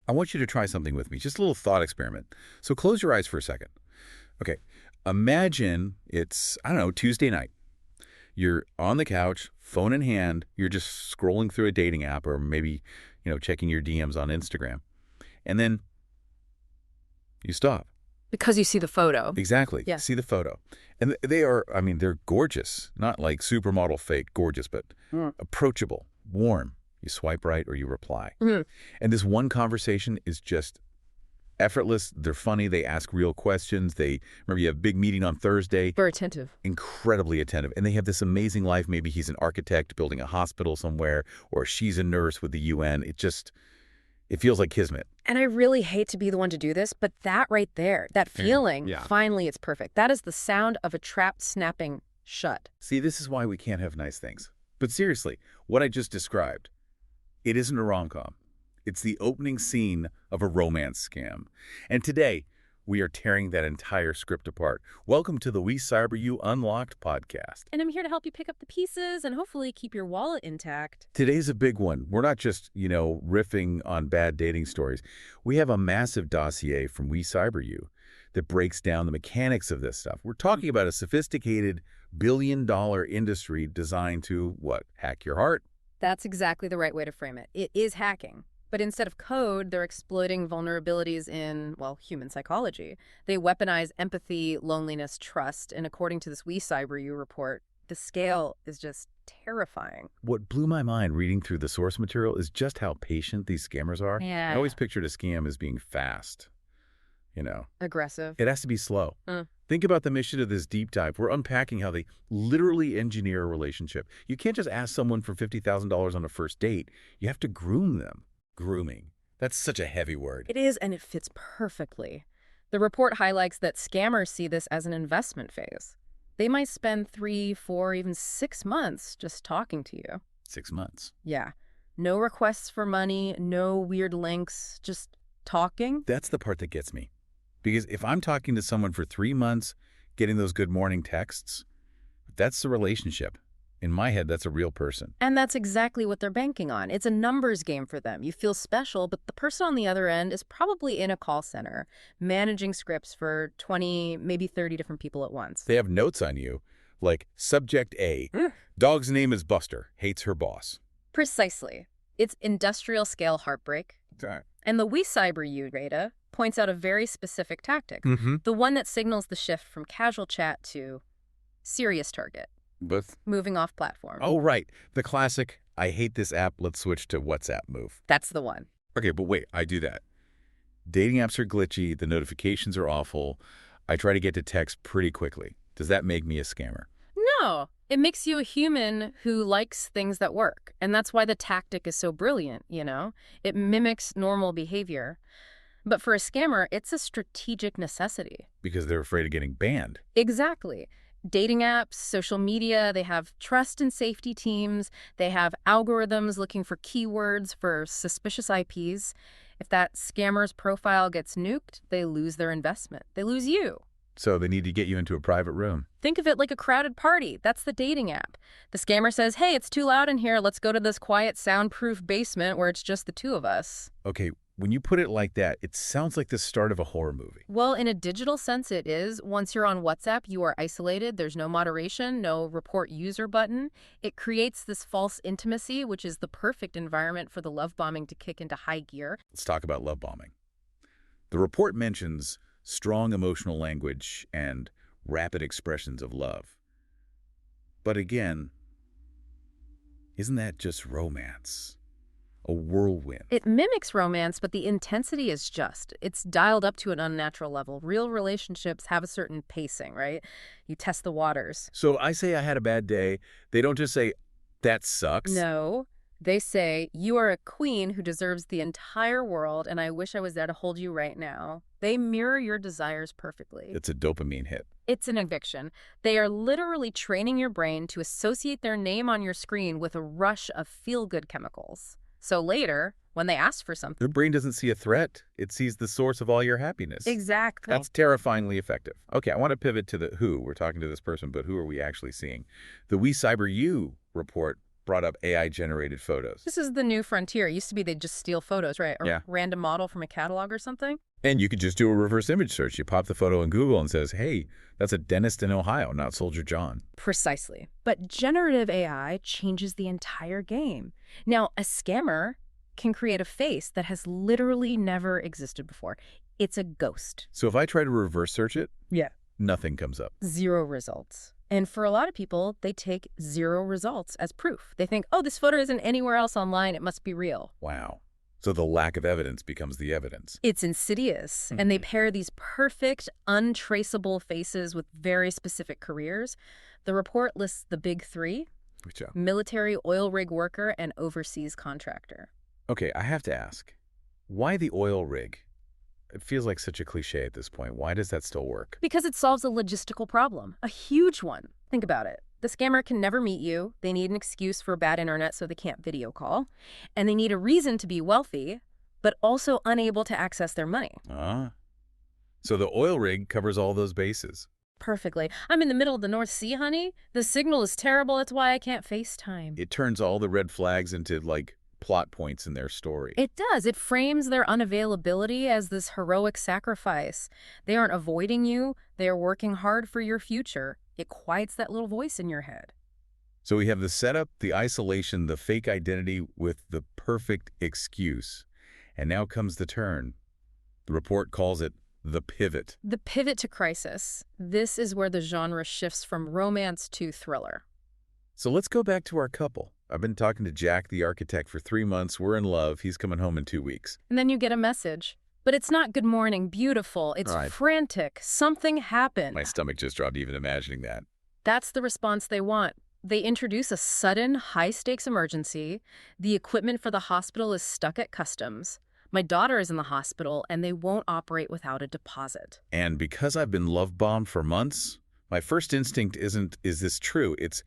I want you to try something with me, just a little thought experiment. So close your eyes for a second. Okay, imagine it's, I don't know, Tuesday night. You're on the couch, phone in hand, you're just scrolling through a dating app or maybe, checking your DMs on Instagram. And then you stop. Because you see the photo. Exactly. Yeah. See the photo. And they are, they're gorgeous. Not like supermodel fake gorgeous, but approachable, warm. You swipe right or you reply. Mm. And this one conversation is just effortless. They're funny. They ask real questions. Remember, you have a big meeting on Thursday. Very attentive. Incredibly attentive. And they have this amazing life. Maybe he's an architect building a hospital somewhere, or she's a nurse with the UN. It feels like kismet. And I really hate to be the one to do this, but that right there, that feeling, finally it's perfect. That is the sound of a trap snapping shut. See, this is why we can't have nice things. But seriously, what I just described, it isn't a rom-com. It's the opening scene of a romance scam. And today, we are tearing that entire script apart. Welcome to the WeCyberYou Unlocked podcast. And I'm here to help you pick up the pieces and hopefully keep your wallet intact. Today's a big one. We're not just, riffing on bad dating stories. We have a massive dossier from WeCyberYou that breaks down the mechanics of this stuff. We're talking about a sophisticated billion-dollar industry designed to, hack your heart? That's exactly the right way to frame it. It is hacking. But instead of code, they're exploiting vulnerabilities in, human psychology. They weaponize empathy, loneliness, trust, and according to this WeCyberYou report, the scale is just terrifying. What blew my mind reading through the source material is just how patient these scammers are. Yeah. I always pictured a scam as being fast, Aggressive. It has to be slow. Think about the mission of this deep dive. We're unpacking how they literally engineer a relationship. You can't just ask someone for $50,000 on a first date. You have to groom them. Grooming. That's such a heavy word. It is, and it fits perfectly. The report highlights that scammers see this as an investment phase. They might spend 3, 4, even 6 months just talking to you. 6 months. Yeah. No requests for money, no weird links, just talking. That's the part that gets me. Because if I'm talking to someone for 3 months, getting those good morning texts, that's the relationship. In my head, that's a real person. And that's exactly what they're banking on. It's a numbers game for them. You feel special, but the person on the other end is probably in a call center, managing scripts for 20, maybe 30 different people at once. They have notes on you, like Subject A, dog's name is Buster, hates her boss. Precisely. It's industrial-scale heartbreak. And the WeCyberYou data points out a very specific tactic, the one that signals the shift from casual chat to serious target. Moving off platform. Oh, right. The classic, I hate this app, let's switch to WhatsApp move. That's the one. Okay, but wait, I do that. Dating apps are glitchy, the notifications are awful. I try to get to text pretty quickly. Does that make me a scammer? No. It makes you a human who likes things that work. And that's why the tactic is so brilliant, It mimics normal behavior. But for a scammer, it's a strategic necessity. Because they're afraid of getting banned. Exactly. Dating apps, social media, they have trust and safety teams. They have algorithms looking for keywords for suspicious IPs. If that scammer's profile gets nuked, they lose their investment. They lose you. So they need to get you into a private room. Think of it like a crowded party. That's the dating app. The scammer says, hey, it's too loud in here. Let's go to this quiet, soundproof basement where it's just the two of us. Okay, when you put it like that, it sounds like the start of a horror movie. Well, in a digital sense, it is. Once you're on WhatsApp, you are isolated. There's no moderation, no report user button. It creates this false intimacy, which is the perfect environment for the love bombing to kick into high gear. Let's talk about love bombing. The report mentions strong emotional language and rapid expressions of love. But again, isn't that just romance? A whirlwind. It mimics romance, but the intensity is it's dialed up to an unnatural level. Real relationships have a certain pacing, right? You test the waters. So I say I had a bad day. They don't just say, that sucks. No. They say, you are a queen who deserves the entire world, and I wish I was there to hold you right now. They mirror your desires perfectly. It's a dopamine hit. It's an eviction. They are literally training your brain to associate their name on your screen with a rush of feel-good chemicals. So later, when they ask for something... Your brain doesn't see a threat. It sees the source of all your happiness. Exactly. That's terrifyingly effective. Okay, I want to pivot to the who. We're talking to this person, but who are we actually seeing? The WeCyberYou report brought up AI-generated photos. This is the new frontier. It used to be they'd just steal photos, right? Or Yeah. random model from a catalog or something. And you could just do a reverse image search. You pop the photo in Google and says, hey, that's a dentist in Ohio, not Soldier John. Precisely. But generative AI changes the entire game. Now, a scammer can create a face that has literally never existed before. It's a ghost. So if I try to reverse search it, Yeah. nothing comes up. 0 results. And for a lot of people, they take 0 results as proof. They think, oh, this photo isn't anywhere else online. It must be real. Wow. So the lack of evidence becomes the evidence. It's insidious. And they pair these perfect, untraceable faces with very specific careers. The report lists the big 3: military oil rig worker and overseas contractor. Okay, I have to ask, why the oil rig? It feels like such a cliche at this point. Why does that still work? Because it solves a logistical problem, a huge one. Think about it. The scammer can never meet you. They need an excuse for bad internet so they can't video call. And they need a reason to be wealthy, but also unable to access their money. So the oil rig covers all those bases. Perfectly. I'm in the middle of the North Sea, honey. The signal is terrible. That's why I can't FaceTime. It turns all the red flags into, like, plot points in their story. It does. It frames their unavailability as this heroic sacrifice. They aren't avoiding you. They are working hard for your future. It quiets that little voice in your head. So we have the setup, the isolation, the fake identity with the perfect excuse. And now comes the turn. The report calls it the pivot. The pivot to crisis. This is where the genre shifts from romance to thriller. So let's go back to our couple. I've been talking to Jack, the architect, for 3 months. We're in love. He's coming home in 2 weeks. And then you get a message. But it's not good morning, beautiful. It's frantic. Something happened. My stomach just dropped even imagining that. That's the response they want. They introduce a sudden, high-stakes emergency. The equipment for the hospital is stuck at customs. My daughter is in the hospital, and they won't operate without a deposit. And because I've been love-bombed for months, my first instinct isn't, is this true? It's,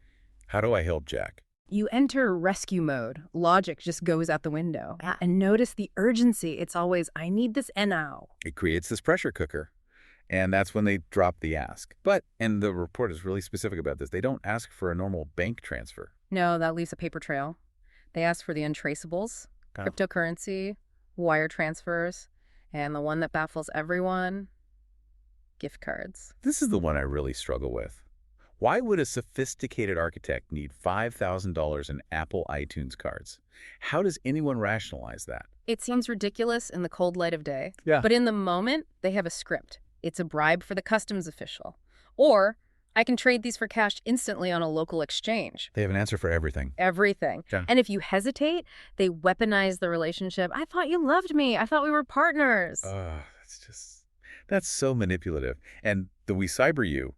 how do I help Jack? You enter rescue mode. Logic just goes out the window. And notice the urgency. It's always, I need this now. It creates this pressure cooker. And that's when they drop the ask. But, and the report is really specific about this, they don't ask for a normal bank transfer. No, that leaves a paper trail. They ask for the untraceables, cryptocurrency, wire transfers, and the one that baffles everyone, gift cards. This is the one I really struggle with. Why would a sophisticated architect need $5,000 in Apple iTunes cards? How does anyone rationalize that? It seems ridiculous in the cold light of day. Yeah. But in the moment, they have a script. It's a bribe for the customs official. Or, I can trade these for cash instantly on a local exchange. They have an answer for everything. Everything. Yeah. And if you hesitate, they weaponize the relationship. I thought you loved me. I thought we were partners. That's so manipulative. And the WeCyberYou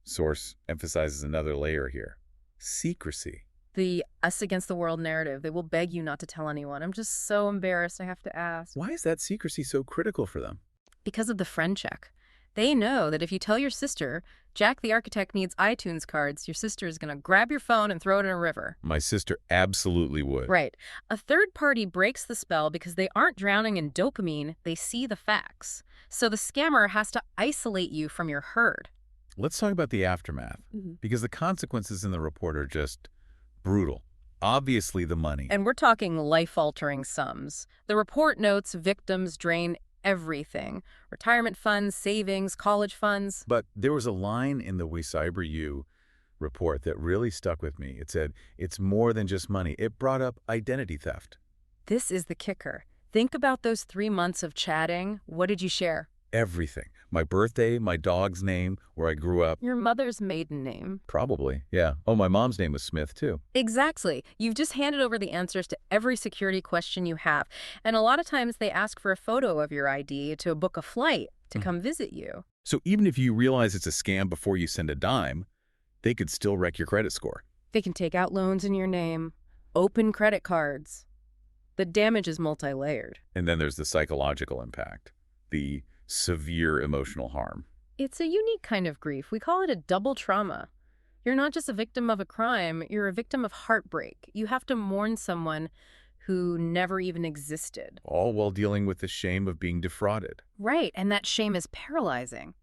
source emphasizes another layer here. Secrecy. The us against the world narrative. They will beg you not to tell anyone. I'm just so embarrassed I have to ask. Why is that secrecy so critical for them? Because of the friend check. They know that if you tell your sister, Jack the architect needs iTunes cards, your sister is going to grab your phone and throw it in a river. My sister absolutely would. Right. A third party breaks the spell because they aren't drowning in dopamine. They see the facts. So the scammer has to isolate you from your herd. Let's talk about the aftermath, because the consequences in the report are just brutal. Obviously the money. And we're talking life-altering sums. The report notes victims drain everything. Retirement funds, savings, college funds. But there was a line in the WeCyberYou report that really stuck with me. It said, it's more than just money. It brought up identity theft. This is the kicker. Think about those 3 months of chatting. What did you share? Everything. My birthday, my dog's name, where I grew up. Your mother's maiden name. Probably, yeah. Oh, my mom's name was Smith, too. Exactly. You've just handed over the answers to every security question you have. And a lot of times they ask for a photo of your ID to book a flight to come visit you. So even if you realize it's a scam before you send a dime, they could still wreck your credit score. They can take out loans in your name, open credit cards. The damage is multi-layered. And then there's the psychological impact, the severe emotional harm. It's a unique kind of grief. We call it a double trauma. You're not just a victim of a crime, you're a victim of heartbreak. You have to mourn someone who never even existed. All while dealing with the shame of being defrauded. Right, and that shame is paralyzing.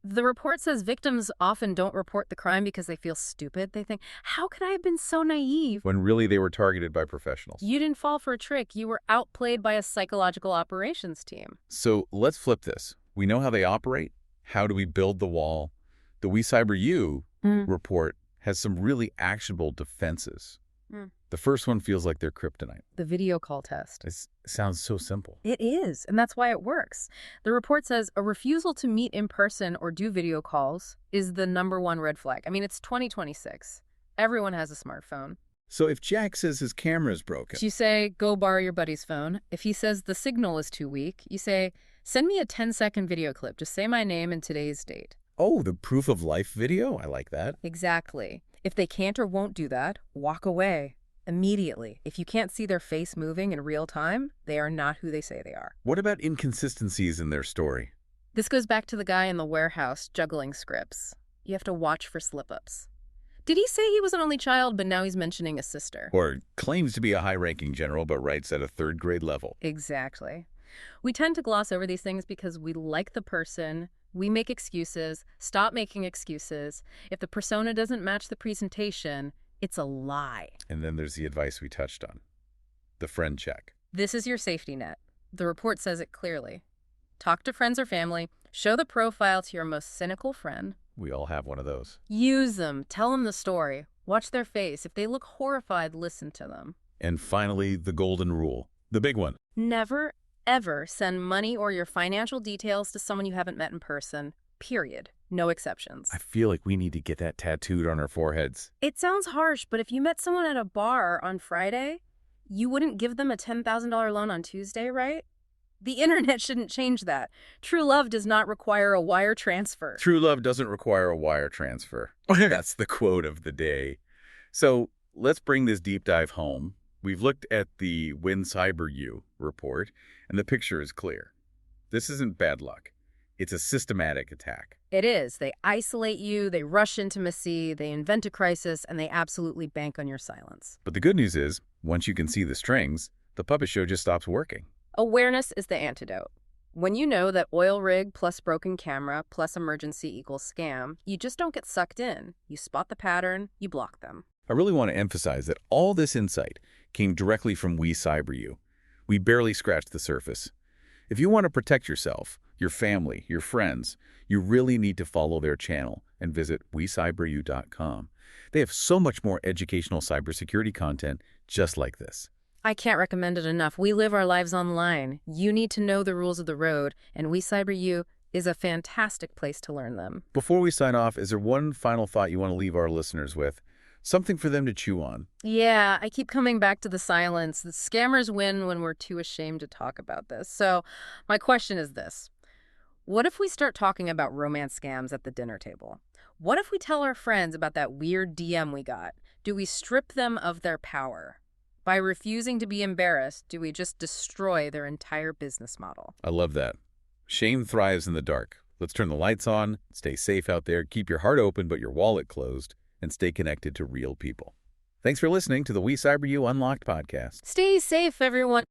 The report says victims often don't report the crime because they feel stupid. They think, how could I have been so naive? When really they were targeted by professionals. You didn't fall for a trick. You were outplayed by a psychological operations team. So let's flip this. We know how they operate. How do we build the wall? The WeCyberYou report has some really actionable defenses. The first one feels like their kryptonite. The video call test. It sounds so simple. It is, and that's why it works. The report says a refusal to meet in person or do video calls is the #1 red flag. I mean, it's 2026. Everyone has a smartphone. So if Jack says his camera is broken, You say, go borrow your buddy's phone. If he says the signal is too weak, you say, send me a 10-second video clip. Just say my name and today's date. oh, the proof of life video? I like that. Exactly. If they can't or won't do that, walk away. Immediately. If you can't see their face moving in real time, they are not who they say they are. What about inconsistencies in their story? This goes back to the guy in the warehouse juggling scripts. You have to watch for slip-ups. Did he say he was an only child, but now he's mentioning a sister? Or claims to be a high-ranking general, but writes at a third-grade level. Exactly. We tend to gloss over these things because we like the person. We make excuses. Stop making excuses. If the persona doesn't match the presentation, it's a lie. And then there's the advice we touched on. The friend check. This is your safety net. The report says it clearly. Talk to friends or family. Show the profile to your most cynical friend. We all have one of those. Use them. Tell them the story. Watch their face. If they look horrified, listen to them. And finally, the golden rule. The big one. Never, ever send money or your financial details to someone you haven't met in person. Period. No exceptions. I feel like we need to get that tattooed on our foreheads. It sounds harsh, but if you met someone at a bar on Friday, you wouldn't give them a $10,000 loan on Tuesday, right? The internet shouldn't change that. True love does not require a wire transfer. True love doesn't require a wire transfer. That's the quote of the day. So let's bring this deep dive home. We've looked at the WeCyberYou report, and the picture is clear. This isn't bad luck. It's a systematic attack. It is. They isolate you, they rush intimacy, they invent a crisis, and they absolutely bank on your silence. But the good news is, once you can see the strings, the puppet show just stops working. Awareness is the antidote. When you know that oil rig plus broken camera plus emergency equals scam, you just don't get sucked in. You spot the pattern, you block them. I really want to emphasize that all this insight came directly from WeCyberYou. We barely scratched the surface. If you want to protect yourself, your family, your friends, you really need to follow their channel and visit WeCyberYou.com. They have so much more educational cybersecurity content just like this. I can't recommend it enough. We live our lives online. You need to know the rules of the road, and WeCyberYou is a fantastic place to learn them. Before we sign off, is there one final thought you want to leave our listeners with? Something for them to chew on? Yeah, I keep coming back to the silence. The scammers win when we're too ashamed to talk about this. So my question is this. What if we start talking about romance scams at the dinner table? What if we tell our friends about that weird DM we got? Do we strip them of their power? By refusing to be embarrassed, do we just destroy their entire business model? I love that. Shame thrives in the dark. Let's turn the lights on, stay safe out there, keep your heart open but your wallet closed, and stay connected to real people. Thanks for listening to the WeCyberYou Unlocked podcast. Stay safe, everyone.